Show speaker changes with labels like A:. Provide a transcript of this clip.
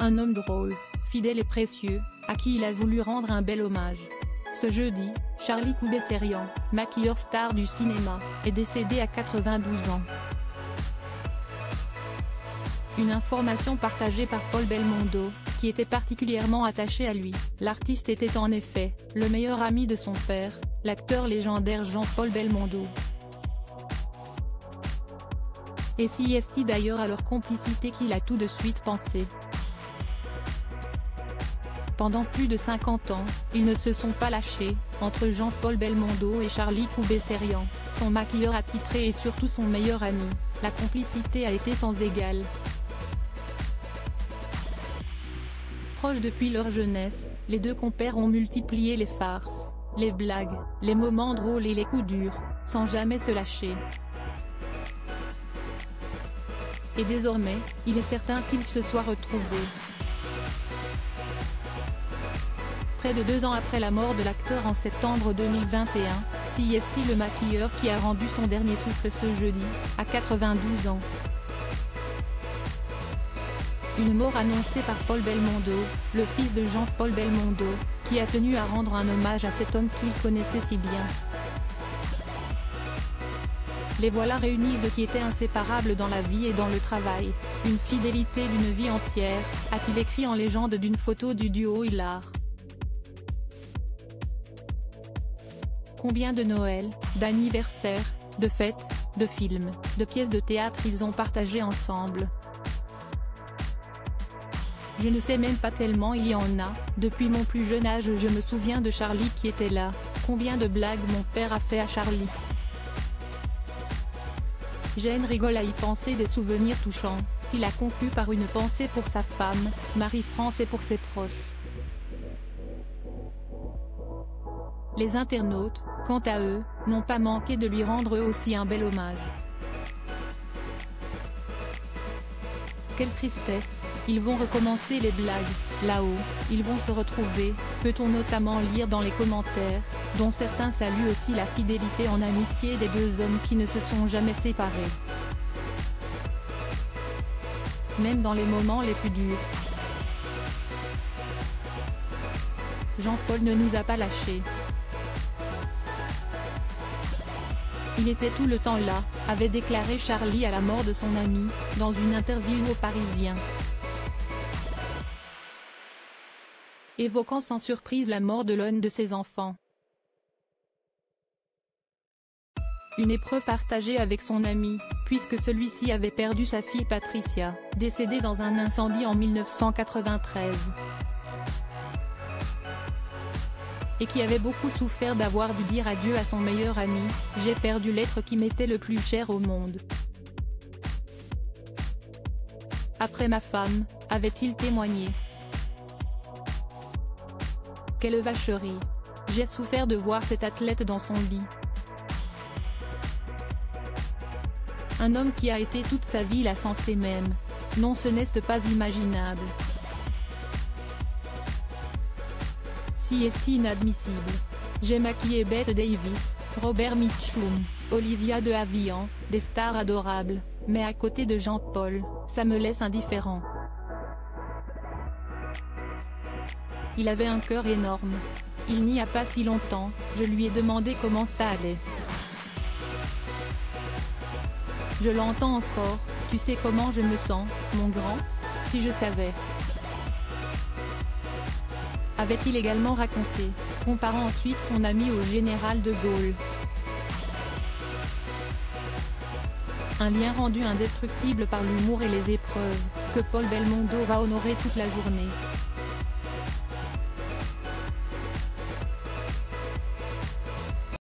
A: Un homme drôle, fidèle et précieux, à qui il a voulu rendre un bel hommage. Ce jeudi, Charlie Coubesserian, maquilleur star du cinéma, est décédé à 92 ans. Une information partagée par Paul Belmondo, qui était particulièrement attaché à lui. L'artiste était en effet le meilleur ami de son père, l'acteur légendaire Jean-Paul Belmondo. Et si est-il d'ailleurs à leur complicité qu'il a tout de suite pensé. Pendant plus de 50 ans, ils ne se sont pas lâchés, entre Jean-Paul Belmondo et Charlie Coubesserian, son maquilleur attitré et surtout son meilleur ami, la complicité a été sans égale. Proches depuis leur jeunesse, les deux compères ont multiplié les farces, les blagues, les moments drôles et les coups durs, sans jamais se lâcher. Et désormais, il est certain qu'ils se soient retrouvés. Près de 2 ans après la mort de l'acteur en septembre 2021, si est-il le maquilleur qui a rendu son dernier souffle ce jeudi, à 92 ans. Une mort annoncée par Paul Belmondo, le fils de Jean-Paul Belmondo, qui a tenu à rendre un hommage à cet homme qu'il connaissait si bien. Les voilà réunis, deux qui étaient inséparables dans la vie et dans le travail, une fidélité d'une vie entière, a-t-il écrit en légende d'une photo du duo hilar. Combien de Noëls, d'anniversaires, de fêtes, de films, de pièces de théâtre ils ont partagé ensemble. Je ne sais même pas tellement il y en a, depuis mon plus jeune âge je me souviens de Charlie qui était là, combien de blagues mon père a fait à Charlie. Jane rigole à y penser, des souvenirs touchants, qu'il a conclus par une pensée pour sa femme, Marie-France et pour ses proches. Les internautes, quant à eux, n'ont pas manqué de lui rendre eux aussi un bel hommage. Quelle tristesse, ils vont recommencer les blagues, là-haut, ils vont se retrouver, peut-on notamment lire dans les commentaires, dont certains saluent aussi la fidélité en amitié des deux hommes qui ne se sont jamais séparés. Même dans les moments les plus durs. Jean-Paul ne nous a pas lâchés. Il était tout le temps là, avait déclaré Charlie à la mort de son ami, dans une interview au Parisien. Évoquant sans surprise la mort de l'un de ses enfants. Une épreuve partagée avec son ami, puisque celui-ci avait perdu sa fille Patricia, décédée dans un incendie en 1993. Et qui avait beaucoup souffert d'avoir dû dire adieu à son meilleur ami, « J'ai perdu l'être qui m'était le plus cher au monde. Après ma femme », avait-il témoigné. Quelle vacherie. J'ai souffert de voir cet athlète dans son lit. Un homme qui a été toute sa vie la santé même. Non, ce n'est pas imaginable. Si est inadmissible. J'ai maquillé Bette Davis, Robert Mitchum, Olivia de Havilland, des stars adorables, mais à côté de Jean-Paul, ça me laisse indifférent. Il avait un cœur énorme. Il n'y a pas si longtemps, je lui ai demandé comment ça allait. Je l'entends encore, tu sais comment je me sens, mon grand? Si je savais. Avait-il également raconté, comparant ensuite son ami au général de Gaulle. Un lien rendu indestructible par l'humour et les épreuves, que Paul Belmondo va honorer toute la journée.